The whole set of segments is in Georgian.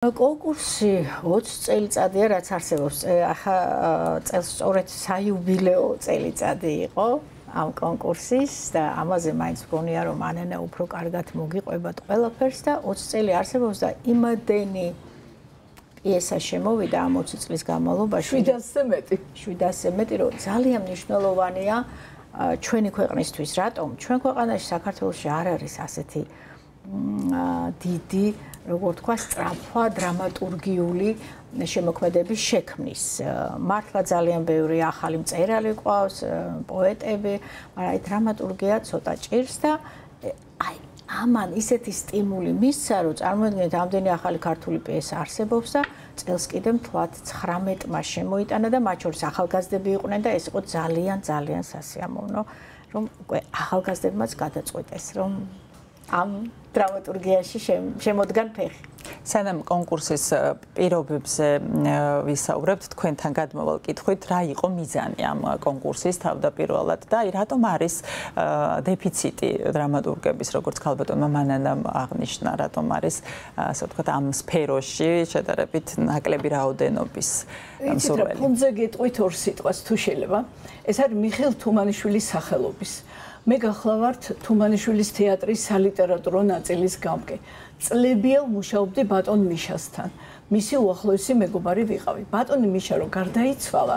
კონკურსი 20 წელიწადია რაც არსებობს. ახლა წელს სწორედ საიუბილეო წელიწადი იყო ამ კონკურსის და ამაზე მაინც მგონია რომ ანანა უფრო კარგად მოგიყვებათ ყველაფერს და 20 წელი არსებობს და იმდენი პიესა შემოვიდა ამ 20 წლის განმავლობაში 700-ზე მეტი. 700-ზე მეტი რომ ძალიან მნიშვნელოვანია ჩვენი ქვეყნისთვის. რატომ? ჩვენ ქვეყანაში საქართველოში არ არის ასეთი დიდი როგორ თქვა სწრაფვა დრამატურგიული შემოქმედების შექმნის. მართლა ძალიან ბევრი ახალი მწერალი ყავს, პოეტები, მაგრამ აი დრამატურგია ცოტა ჭირს და აი ამან ისეთი სტიმული მისცა, რომ წარმოიდგინეთ, ამდენი ახალი ქართული პიესა არსებობს და წელს კიდე მთლად 19-მა შემოიტანა და მათ შორის ახალგაზრდები იყვნენ და ეს იყო ძალიან სასიამოვნო, რომ უკვე ახალგაზრდებმაც გადაწყვიტეს, რომ ამ დრამატურგიაში შემოდგან ფეხი. სანამ კონკურსის პირობებზე ვისაუბრებთ, თქვენთან გადმოვალ კითხვით, რა იყო მიზანი ამ კონკურსის თავდაპირველად და აი რატომ არის დეფიციტი დრამატურგების, როგორც ქალბატონმა მანანამ აღნიშნა, რატომ არის ასე ვთქვათ ამ სფეროში შედარებით ნაკლები რაოდენობის მსურველი. ფონდზე გეტყვით ორ სიტყვას თუ შეიძლება. ეს არის მიხეილ თუმანიშვილის სახელობის. მე გახლავართ თუმანიშვილის თეატრის სალიტერატურო ნაწილის გამგე. წლებია ვმუშაობდი ბატონ მიშასთან. მისი უახლოესი მეგობარი ვიყავი. ბატონი მიშა რო გარდაიცვალა,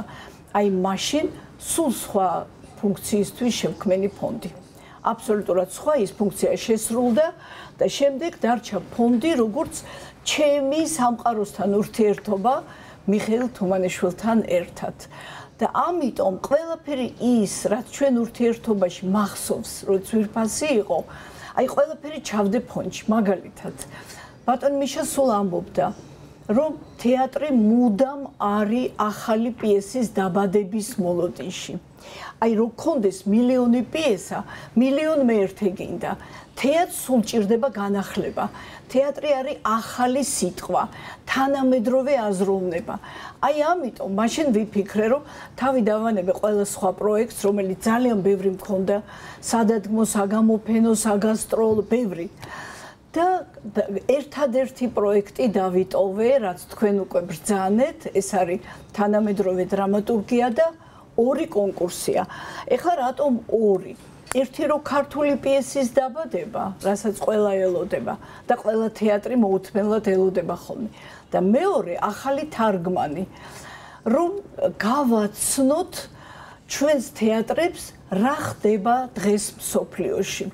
აი მაშინ სულ სხვა ფუნქციისთვის შევქმენი ფონდი. აბსოლუტურად სხვა ის ფუნქცია შესრულდა და შემდეგ დარჩა ფონდი, როგორც ჩემი სამყაროსთან ურთიერთობა მიხეილ თუმანიშვილთან ერთად. და ამიტომ ყველაფერი ის, რაც ჩვენ ურთიერთობაში მახსოვს, რომ ძვირფასი იყო, აი ყველაფერი ჩავდე ფონდში, მაგალითად. ბატონ მიშა სულ ამბობდა, რომ თეატრი მუდამ არის ახალი პიესის დაბადების მოლოდინში. აი რო კონდეს მილიონი პიესა, მილიონმე ერთი გინდა. თეატრს სულ ჭირდება განახლება. თეატრი არის ახალი სიტყვა, თანამედროვე აზროვნება. აი ამიტომ მაშინ ვიფიქრე, რომ თავი დავანებე ყველა სხვა პროექტს, რომელიც ძალიან ბევრი მქონდა, სადადგმო, საგამოფენო, საგასტროლ, ბევრი. და ერთადერთი პროექტი დავიტოვე, რაც თქვენ უკვე ბრძანეთ, ეს არის თანამედროვე დრამატურგია და ორი კონკურსია. ეხლა რატომ ორი? ერთი რო ქართული პიესის დაბადება, რასაც ყველა ელოდება და ყველა თეატრი მოუთმენლად ელოდება ხოლმე. და მეორე ახალი თარგმანი, რომ გავაცნოთ ჩვენს თეატრებს რა ხდება დღეს მსოფლიოში.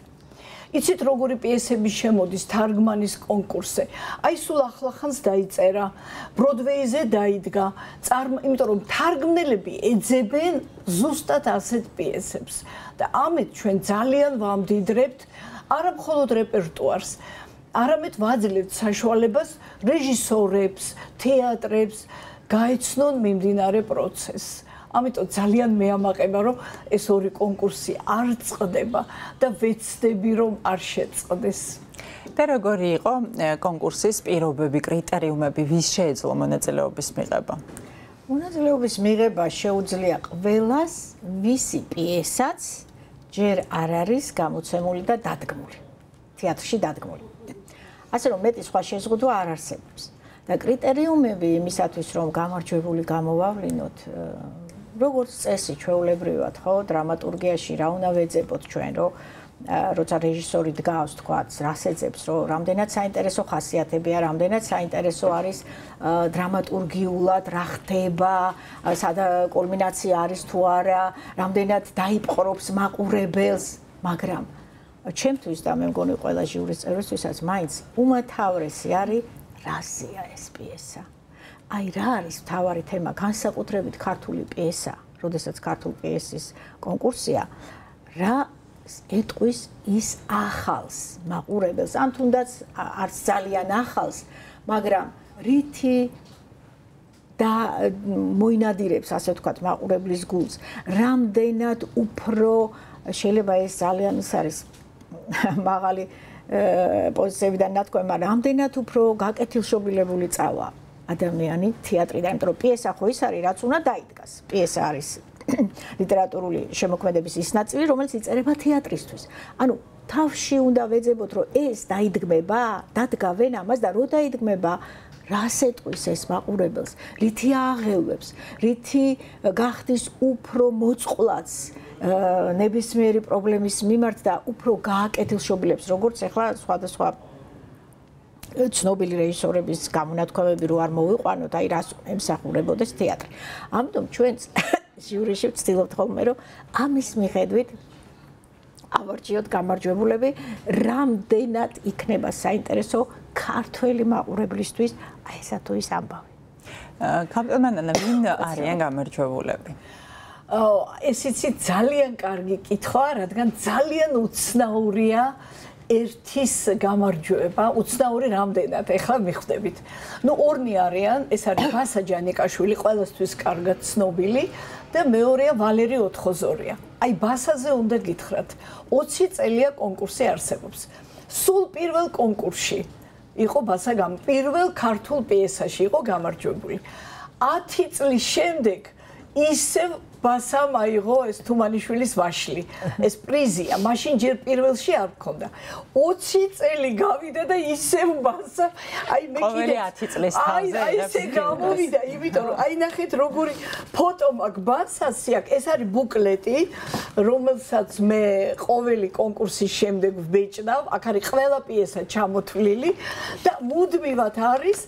იცით როგორი პიესები შემოდის თარგმანის კონკურსზე? აი სულ ახლახანს დაიწერა, ბროდვეიზე დაიდგა, იმიტომ რომ თარგმნელები ეძებენ ზუსტად ასეთ პიესებს. და ამით ჩვენ ძალიან ვამდიდრებთ არა მხოლოდ რეპერტუარს, არამედ ვაძლევთ საშუალებას რეჟისორებს, თეატრებს გაეცნონ მიმდინარე პროცესს. ამიტომ ძალიან მეამაყება, რომ ეს ორი კონკურსი არ წყდება და ვეცდები, რომ არ შეწყდეს. და როგორი იყო კონკურსის პირობები, კრიტერიუმები, ვის შეეძლო მონაწილეობის მიღება? მონაწილეობის მიღება შეუძლია ყველას, ვისი პიესაც ჯერ არ არის გამოცემული და დადგმული. თეატრში დადგმული. ასე რომ მეტი სხვა შეზღუდვა არ არსებობს. და კრიტერიუმები იმისათვის, რომ გამარჯვებული გამოვავლინოთ, როგორც წესი ჩვეულებრივად, ხო, დრამატურგიაში რა უნდა ვეძებოთ ჩვენ, რომ როცა რეჟისორი დგავს, თქვა, რას ეძებს, რომ რამდენად საინტერესო ხასიათებია, რამდენად საინტერესო არის დრამატურგიულად, რა ხდება, სადა კულმინაცია არის თუ არა, რამდენად დაიპყრობს მაყურებელს, მაგრამ ჩემთვის და მე მგონი ყველა ჟიურის წევრისთვისაც მაინც უმთავრესი არის რაზეა ეს პიესა. აი რა არის მთავარი თემა, განსაკუთრებით ქართული პიესა, როდესაც ქართული პიესის კონკურსია, რა ეტყვის ის ახალს მაყურებელს, ან თუნდაც არც ძალიან ახალს, მაგრამ რითი და მოინადირებს, ასე ვთქვათ, მაყურებლის გულს, რამდენად უფრო შეიძლება ეს ძალიან ის არის მაღალი პოზიციებიდან ნათქვამი, რამდენად უფრო გაკეთილშობილებული წავა ადამიანი თეატრიდან, იმიტომ რომ პიესა ხო ის არის, რაც უნდა დაიდგას. პიესა არის ლიტერატურული შემოქმედების ის ნაწილი, რომელიც იწერება თეატრისთვის. ანუ თავში უნდა ვეძებოთ, რომ ეს დაიდგმება, დადგავენ ამას და რო დაიდგმება, რას ეტყვის ეს მაყურებელს, რითი აღელვებს, რითი გახდის უფრო მოწყვლადს ნებისმიერი პრობლემის მიმართ და უფრო გააკეთილშობილებს, როგორც ახლა სხვადასხვა ცნობილი რეჟისორების გამონათქვამები რო არ მოვიყვანოთ, აი რას ემსახურებოდეს თეატრი. ამიტომ ჩვენ ჟიურიში ვცდილობთ ხოლმე, რომ ამის მიხედვით ავარჩიოთ გამარჯვებულები, რამდენად იქნება საინტერესო ქართველი მაყურებლისთვის აი ესა თუ ის ამბავი. კაპიტანანა, ვინ არიან გამარჯვებულები? ეს იცი ძალიან კარგი კითხვაა, რადგან ძალიან უცნაურია ერთის გამარჯვება, უცნაური რამდენად, ეხლა მიხვდებით. ნუ ორნი არიან, ეს არის ბასა ჯანიკაშვილი, ყველასთვის კარგად ცნობილი და მეორეა ვალერი ოთხოზორია. აი ბასაზე უნდა გითხრათ, 20 წელია კონკურსი არსებობს. სულ პირველ კონკურსში იყო ბასა პირველ ქართულ პიესაში იყო გამარჯვებული. 10 წლის შემდეგ ისევ ბასამ აიღო ეს თუმანიშვილის ვაშლი. ეს პრიზია, მაშინ ჯერ პირველში არ მქონდა. 20 წელი გავიდა და ისევ ბასა, აი მე ყოველი 10 წლის თავზე აი ესე გამოვიდა, იმიტომ რომ აი ნახეთ როგორი ფოტო მაქვს ბასასი აქ, ეს არის ბუკლეტი, რომელსაც მე ყოველი კონკურსის შემდეგ ვბეჭდავ, აქ არის ყველა პიესა ჩამოთვლილი და მუდმივად არის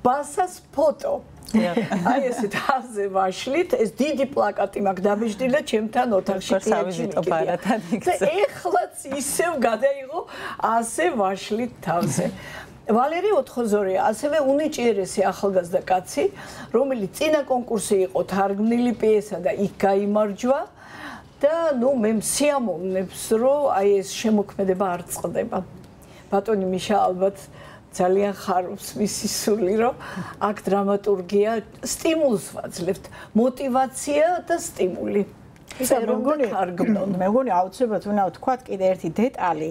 ბასას ფოტო. აი ესე თავზე ვაშლით, ეს დიდი პლაკატი მაქვს დაბეჭდილი და ჩემთან ოთახში მიკიდია. და ეხლაც ისევ გადაიღო ასე ვაშლით თავზე. ვალერი ოთხოზორია, ასევე უნიჭიერესი ახალგაზრდა კაცი, რომელიც წინა კონკურსი იყო თარგმნილი პიესა და იქ გაიმარჯვა და ნუ მე მსიამოვნებს, რომ აი ეს შემოქმედება არ წყდება. ბატონი მიშა ალბათ ძალიან ხარობს მისი სული, რომ აქ დრამატურგია სტიმულს ვაძლევთ, мотиваცია და სტიმული. მე მგონი აუცილებლად უნდა ვთქვათ კიდე ერთი დეტალი.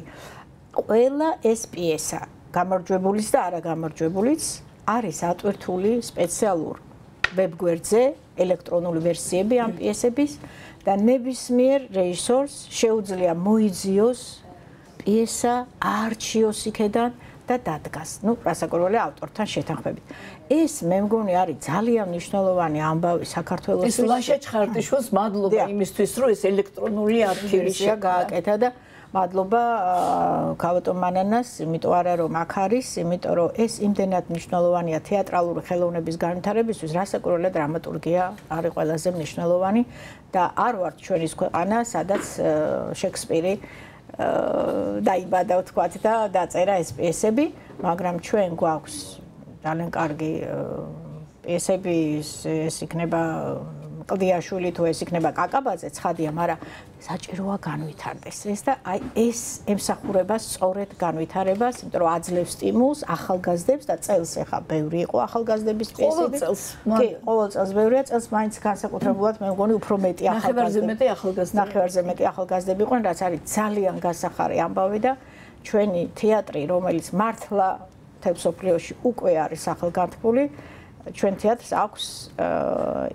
ყველა ეს პიესა, გამარჯვებულის და არაგამარჯვებულიც, არის ატვირთული სპეციალურ ვებგვერდზე, ელექტრონული ვერსიები ამ პიესების და ნებისმიერ რეჟისორს შეუძლია მოიძიოს პიესა, არჩიოს იქედან და დადგას. ნუ რასაკვირველია ავტორთან შეთანხმებით. ეს მე მგონი არის ძალიან მნიშვნელოვანი ამბავი საქართველოს. ეს ლაშა ჩხარტიშვილს მადლობა იმისთვის, რომ ეს ელექტრონული არქივი გააკეთა და მადლობა ქავატონ მანანას, იმიტომ არა რომ აქ არის, იმიტომ რომ ეს იმდენად მნიშვნელოვანია თეატრალური ხელოვნების განვითარებისთვის, რასაკვირველია დრამატურგია არის ყველაზე მნიშვნელოვანი და არ ვართ ჩვენ ის ქვეყანა, სადაც შექსპირი დაიბადა ვთქვათ და დაწერა ეს პიესები, მაგრამ ჩვენ გვაქვს ძალიან კარგი პიესები, ეს იქნება კლდიაშვილი თუ ეს იქნება კაკაბაძე, ცხადია, მაგრამ საჭიროა განვითარდეს ეს და აი ეს ემსახურება სწორედ განვითარებას, იმიტომ რომ აძლევს სტიმულს ახალგაზრდებს და წელს ახლა ბევრი იყო ახალგაზრდების პიესები. კი, ყოველ წელს ბევრია, წელს მაინც განსაკუთრებულად მე მგონი უფრო მეტი ნახევარზე მეტი ახალგაზრდები იყვნენ, რაც არის ძალიან გასახარი ამბავი და ჩვენი თეატრი, რომელიც მართლა მთელ მსოფლიოში უკვე არის ახალგანთქმული, ჩვენ თეატრს აქვს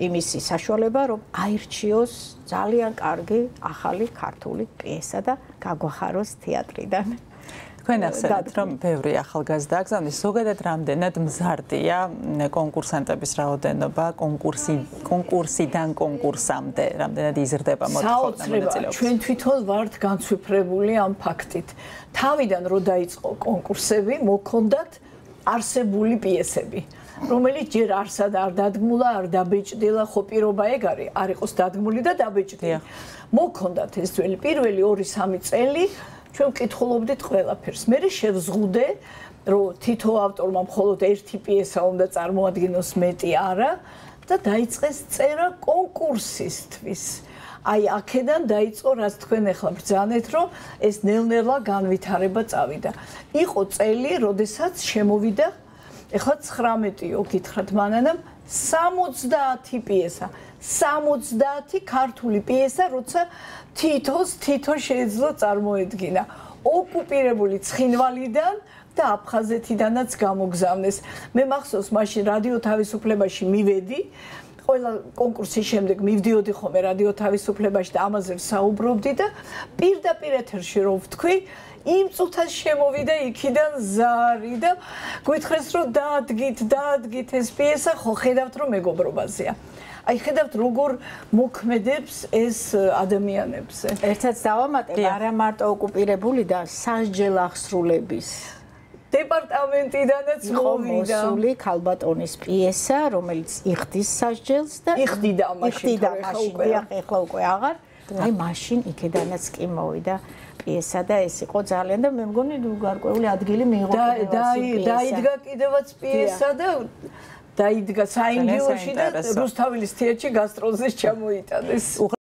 იმისი საშუალება, რომ აირჩიოს ძალიან კარგი ახალი ქართული პიესა და გაგვახაროს თეატრიდან. თქვენ ახსენეთ, რომ ბევრი ახალგაზრდა აგზავნის, ზოგადად რამდენად მზარდია კონკურსანტების რაოდენობა კონკურსიდან კონკურსამდე, რამდენად იზრდება მოთხოვნა მონაწილეობის? ჩვენ თვითონ ვართ განცვიფრებული ამ ფაქტით. თავიდან რო დაიწყო კონკურსები, მოქონდათ არსებული პიესები. რომელიც ჯერ არსად არ დადგმულა, არ დაბეჭდილა, ხო პირობა ეგ არის, არ იყოს დადგმული და დაბეჭდილი. მოქონდათ ეს ძველი პირველი 2-3 წელი ჩვენ ვკითხულობდით ყველაფერს. მე შევზღუდე, რომ თითო ავტორმა მხოლოდ ერთი პიესა უნდა წარმოადგინოს, მეტი არა და დაიწყეს წერა კონკურსისთვის. აი აქედან დაიწყო, რაც თქვენ ახლა ბრძანეთ, რომ ეს ნელ-ნელა განვითარება წავიდა. იყო წელი, როდესაც შემოვიდა ეხლა 19-იო გითხრათ მანანამ 70 პიესა 70 ქართული პიესა როცა თითო შეეძლო წარმოედგინა ოკუპირებული ცხინვალიდან და აფხაზეთიდანაც გამოგზავნეს მე მახსოვს მაშინ რადიო თავისუფლებაში მივედი ყველა კონკურსის შემდეგ მივდიოდი ხოლმე რადიო თავისუფლებაში და ამაზე ვსაუბრობდი და პირდაპირ ეთერში რომ ვთქვი იმ წუთას შემოვიდა იქიდან ზარი და გვითხრეს რომ დაადგით ეს პიესა, ხო ხედავთ რომ მეგობრობაზეა. აი ხედავთ როგორ მოქმედებს ეს ადამიანებზე. ერთად დავამატებ, არა მარტო ოკუპირებული და სასჯელ აღსრულების დეპარტამენტიდანაც მოვიდა მოსული ქალბატონის პიესა, რომელიც იხდის სასჯელს და იხდიდა მაშინ ახლა უკვე აღარ. აი მაშინ იქედანაც კი მოვიდა პიესა და ეს იყო ძალიან და მე მგონი გარკვეული ადგილი მიიღო დაიდგა კიდევაც პიესა და დაიდგა საინგილოში და რუსთაველის თეატრში გასტროლზე ჩამოიტანეს.